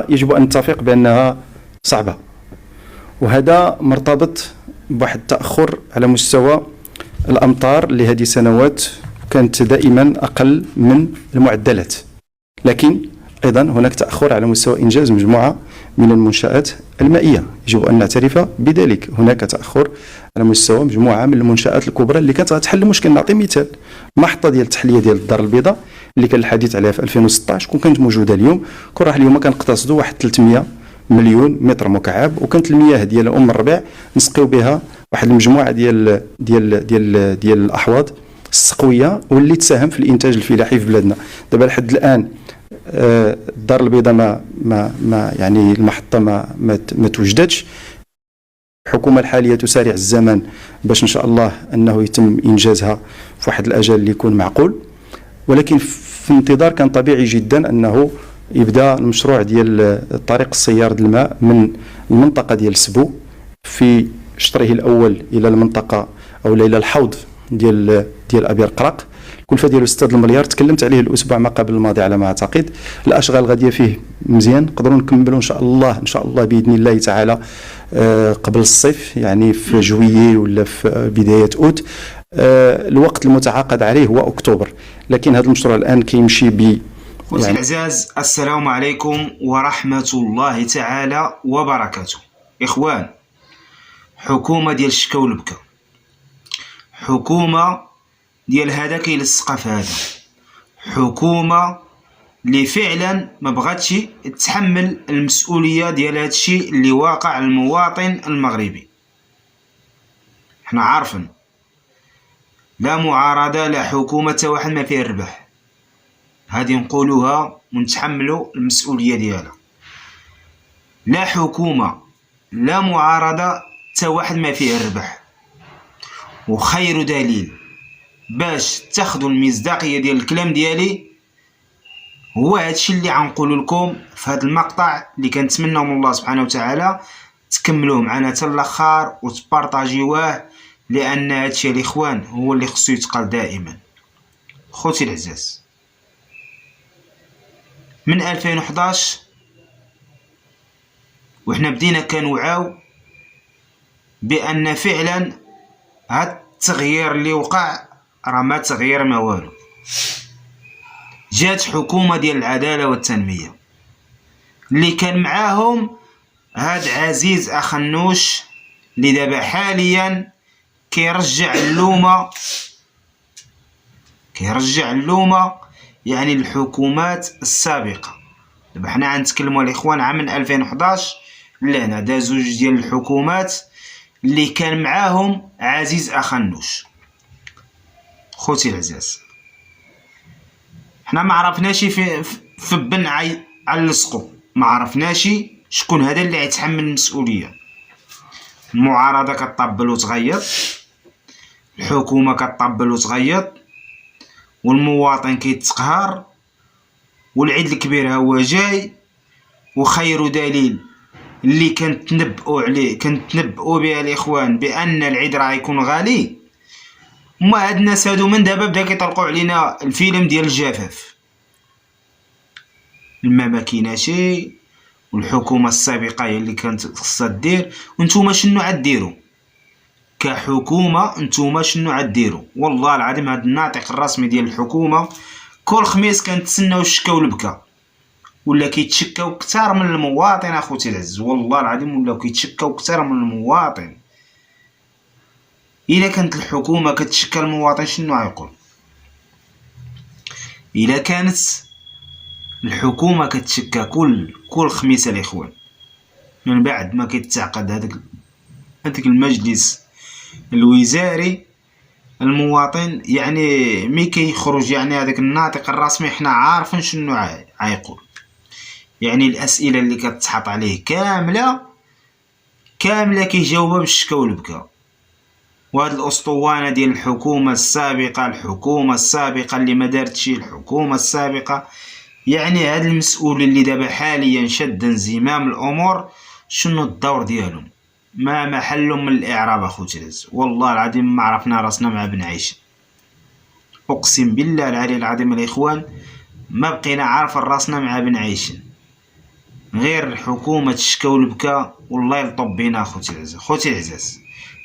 يجب أن نتفق بأنها صعبة، وهذا مرتبط بواحد التأخر على مستوى الأمطار لهذه السنوات كانت دائما أقل من المعدلات، لكن أيضا هناك تأخر على مستوى إنجاز مجموعة من المنشآت المائية، يجب أن نعترف بذلك. هناك تأخر على مستوى مجموعة من المنشآت الكبرى اللي كانت غتحل المشكل. نعطي مثال، المحطة ديال التحلية ديال الدار البيضاء اللي كان الحديث عليها في 2016 كون كانت موجودة اليوم، كون راح اليوم كنقتصدوا واحد 300 مليون متر مكعب، وكانت المياه ديال الربيع نسقيو بها واحد المجموعة ديال الأحواض السقوية واللي تساهم في الإنتاج الفلاحي في بلادنا. دابا لحد الآن الدار البيضاء ما يعني المحطة ما توجدتش. الحكومة الحالية تسارع الزمن باش إن شاء الله أنه يتم إنجازها في واحد الأجل اللي يكون معقول، ولكن في انتظار كان طبيعي جدا أنه يبدأ المشروع ديال طريق السيار الماء من المنطقة ديال سبو في شطره الأول إلى المنطقة أو إلى الحوض ديال أبي القرق. الكلفة ديالو 6 المليار، تكلمت عليه الأسبوع ما قبل الماضي على ما أعتقد. الأشغال غادية فيه مزيان، نقدروا نكملوا إن شاء الله بإذن الله تعالى قبل الصيف، يعني في جويي ولا في بداية أوت. الوقت المتعاقد عليه هو أكتوبر، لكن هذا المشروع الآن كيمشي ب يعني الأعزاء، السلام عليكم ورحمة الله تعالى وبركاته. إخوان، حكومة ديال الشكا والبكا، حكومة ديال هذا كيلصق في هذا، حكومة اللي فعلا ما بغاتش تحمل المسؤولية ديال هذا الشيء اللي واقع المواطن المغربي. احنا عارفين لا معارضة لا حكومة حتى واحد ما فيه الربح، هذه نقولوها ونتحملوا المسؤولية ديالها. لا حكومة لا معارضة حتى واحد ما فيه الربح، وخير دليل باش تاخذوا المصداقية ديال الكلام ديالي هو هادشي اللي غنقول لكم في هذا المقطع، اللي كنتمنى من الله سبحانه وتعالى تكملوه معنا حتى الاخر وتبارطاجيوه، لان هادشي الاخوان هو اللي خصو يتقال دائما. خوتي العزاز، من 2011 وحنا بدينا كنوعاو بان فعلا هاد التغيير اللي وقع راه ما تغيير ما والو. جات حكومة ديال العدالة والتنمية اللي كان معاهم هاد عزيز أخنوش اللي دابا حاليا كيرجع اللومة يعني الحكومات السابقة. دابا حنا غنتكلموا الاخوان عام من 2011 لهنا، دا زوج ديال الحكومات اللي كان معاهم عزيز أخنوش. خوتي العزاز، حنا ما عرفناش في بن علصقو، ما عرفناش شكون هذا اللي يتحمل المسؤوليه. المعارضه كطبل وتغيط، الحكومه كطبل وتغيط، والمواطن كيتقهر، والعيد الكبير هو جاي. وخير دليل اللي كنتنبؤوا بها الاخوان بان العيد راه يكون غالي، ما هاد الناس هادو من دابا بدا كيطلقوا علينا الفيلم ديال الجفاف. الماء ما كايناشي، والحكومه السابقه هي اللي كانت خصها دير، وانتوما شنو عديروا كحكومه؟ انتوما شنو عديروا؟ والله العظيم هاد الناطق الرسمي ديال الحكومه كل خميس كنتسناو الشكا والبكا، ولا كيتشكاو كثار من المواطن. اخوتي العز، والله العظيم ولاو كيتشكاو كثار من المواطن. إلا كانت الحكومة كتشكى المواطن شنو غيقول؟ إلا كانت الحكومة كتشكى كل خميس الإخوان من بعد ما كيتعقد هذاك المجلس الوزاري، المواطن يعني مي كيخرج يعني هذاك الناطق الرسمي حنا عارفين شنو غيقول. يعني الأسئلة اللي كتحط عليه كاملة كيجاوبها بالشكا والبكا. وهاد الاسطوانه ديال الحكومه السابقه اللي ما دارتش الحكومه السابقه، يعني هاد المسؤول اللي دابا حاليا شد انزمام الامور شنو الدور ديالهم؟ ما محلهم من الاعراب. اخوتي العز، والله العظيم ما عرفنا راسنا مع بن عيش، اقسم بالله العلي العظيم الاخوان ما بقينا عارف راسنا مع بن عيش. غير الحكومة تشكى والبكا والله يلطب بينا. خوتي العزاز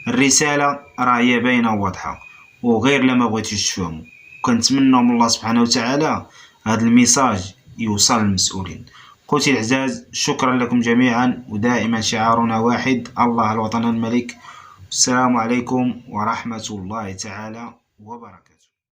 الرسالة راه هي باينة وواضحة، وغير لما بغيتوش تفهموا. كنتمنى من الله سبحانه وتعالى هذا الميساج يوصل للمسؤولين. خوتي العزاز شكرا لكم جميعا، ودائما شعارنا واحد: الله الوطن الملك. السلام عليكم ورحمة الله تعالى وبركاته.